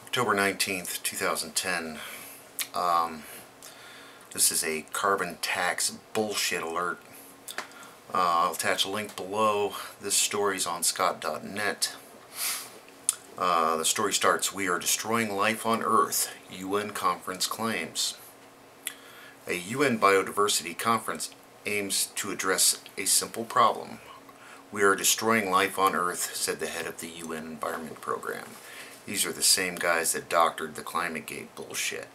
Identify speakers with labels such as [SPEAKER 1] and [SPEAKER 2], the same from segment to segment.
[SPEAKER 1] October 19th, 2010. This is a carbon tax bullshit alert. I'll attach a link below. This story's on scott.net. The story starts, "We are destroying life on Earth," UN conference claims. A UN biodiversity conference aims to address a simple problem. "We are destroying life on Earth," said the head of the UN Environment Program. These are the same guys that doctored the ClimateGate bullshit.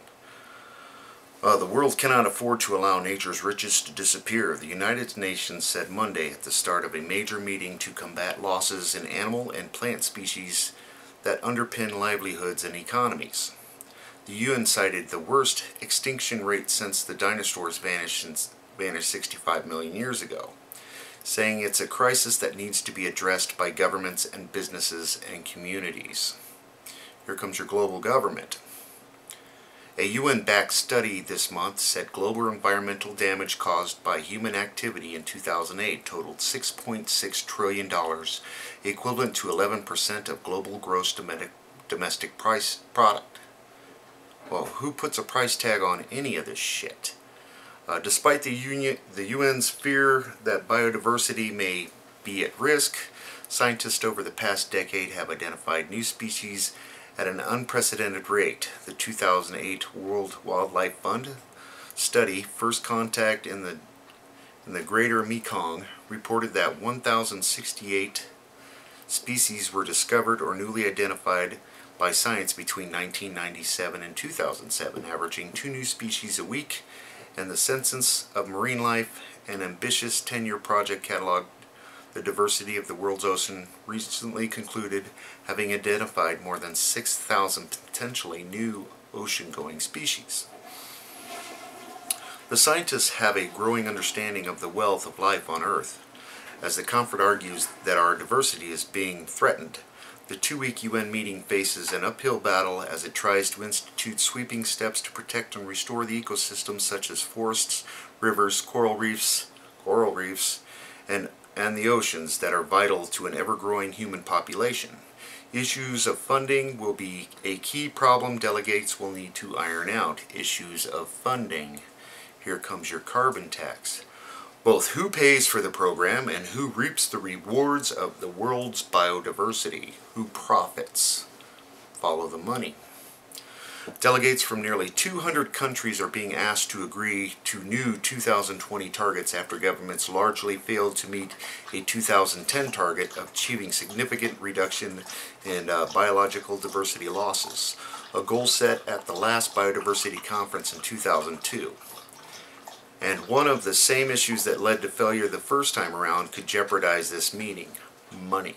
[SPEAKER 1] The world cannot afford to allow nature's riches to disappear, the United Nations said Monday at the start of a major meeting to combat losses in animal and plant species that underpin livelihoods and economies. The UN cited the worst extinction rate since the dinosaurs vanished 65 million years ago, saying it's a crisis that needs to be addressed by governments and businesses and communities. Here comes your global government. A UN-backed study this month said global environmental damage caused by human activity in 2008 totaled $6.6 trillion, equivalent to 11% of global gross domestic price product. Well, who puts a price tag on any of this shit? Despite the UN's fear that biodiversity may be at risk, scientists over the past decade have identified new species at an unprecedented rate. The 2008 World Wildlife Fund study, First Contact in the Greater Mekong, reported that 1,068 species were discovered or newly identified by science between 1997 and 2007, averaging 2 new species a week, and the Census of Marine Life, an ambitious 10-year project cataloged the diversity of the world's ocean, recently concluded having identified more than 6,000 potentially new ocean-going species. The scientists have a growing understanding of the wealth of life on Earth, as the conference argues that our diversity is being threatened. The 2-week UN meeting faces an uphill battle as it tries to institute sweeping steps to protect and restore the ecosystems such as forests, rivers, coral reefs, and the oceans that are vital to an ever-growing human population. Issues of funding will be a key problem delegates will need to iron out. Issues of funding. Here comes your carbon tax. Both who pays for the program and who reaps the rewards of the world's biodiversity. Who profits? Follow the money. Delegates from nearly 200 countries are being asked to agree to new 2020 targets after governments largely failed to meet a 2010 target of achieving significant reduction in biological diversity losses, a goal set at the last biodiversity conference in 2002. And one of the same issues that led to failure the first time around could jeopardize this meeting: money.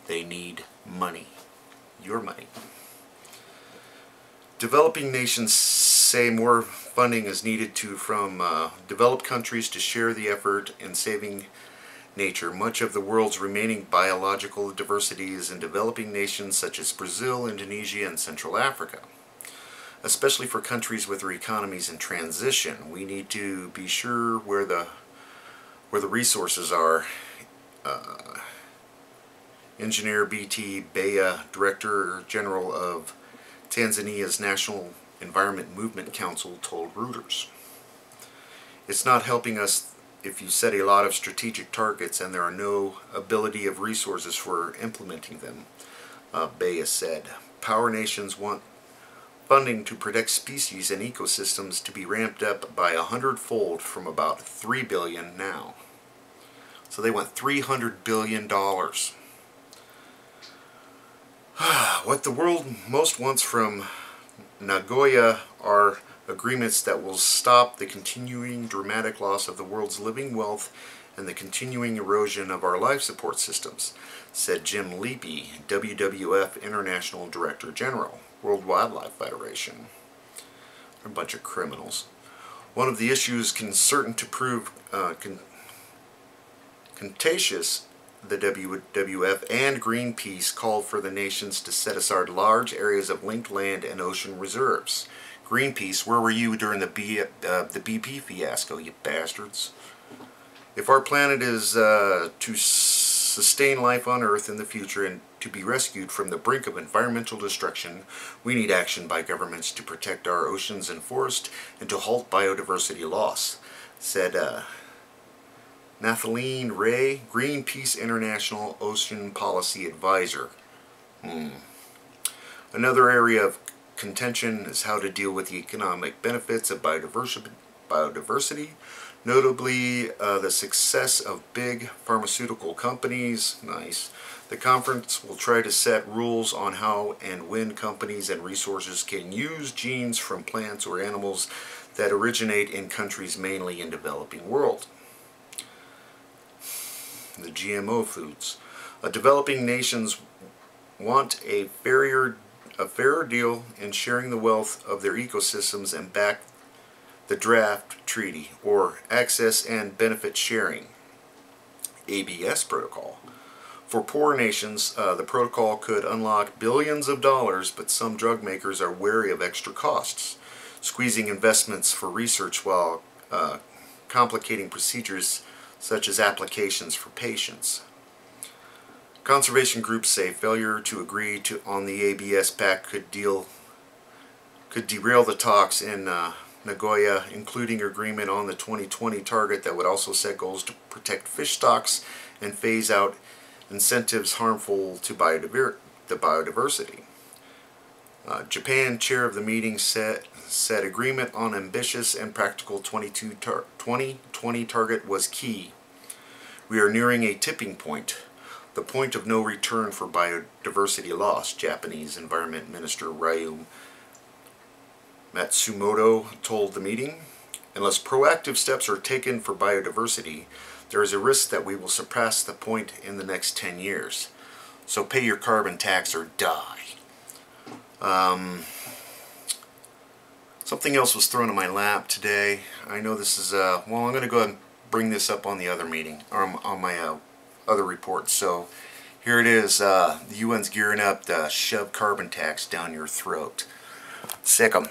[SPEAKER 1] They need money. Your money. Developing nations say more funding is needed from developed countries to share the effort in saving nature. Much of the world's remaining biological diversity is in developing nations such as Brazil, Indonesia, and Central Africa. Especially for countries with their economies in transition, we need to be sure where the resources are. Engineer B.T. Baya, Director General of Tanzania's National Environment Movement Council, told Reuters. "It's not helping us if you set a lot of strategic targets and there are no ability of resources for implementing them," Baya said. "Power nations want funding to protect species and ecosystems to be ramped up by 100-fold from about $3 billion now." So they want $300 billion. What the world most wants from Nagoya are agreements that will stop the continuing dramatic loss of the world's living wealth and the continuing erosion of our life support systems, said Jim Leapy, WWF International Director General, World Wildlife Federation. They're a bunch of criminals. One of the issues certain to prove contentious, the WWF and Greenpeace called for the nations to set aside large areas of linked land and ocean reserves. Greenpeace, where were you during the BP fiasco, you bastards? If our planet is to sustain life on Earth in the future and to be rescued from the brink of environmental destruction, we need action by governments to protect our oceans and forests and to halt biodiversity loss, said Nathalie Ray, Greenpeace International Ocean Policy Advisor. Another area of contention is how to deal with the economic benefits of biodiversity, notably the success of big pharmaceutical companies. Nice. The conference will try to set rules on how and when companies and resources can use genes from plants or animals that originate in countries mainly in developing world. The GMO foods. Developing nations want a fairer deal in sharing the wealth of their ecosystems and back the draft treaty, or access and benefit sharing, ABS protocol. For poor nations, the protocol could unlock billions of dollars, but some drug makers are wary of extra costs, squeezing investments for research while complicating procedures such as applications for patients. Conservation groups say failure to agree on the ABS pact could derail the talks in Nagoya, including agreement on the 2020 target that would also set goals to protect fish stocks and phase out incentives harmful to biodiversity. Japan, chair of the meeting, said agreement on ambitious and practical 2020 target was key. We are nearing a tipping point, the point of no return for biodiversity loss, Japanese Environment Minister Ryu Matsumoto told the meeting. Unless proactive steps are taken for biodiversity, there is a risk that we will surpass the point in the next 10 years. So pay your carbon tax or die. Something else was thrown in my lap today. I know this is, well, I'm going to go ahead and bring this up on the other meeting, or on my other report. So here it is. The UN's gearing up to shove carbon tax down your throat. Sick 'em.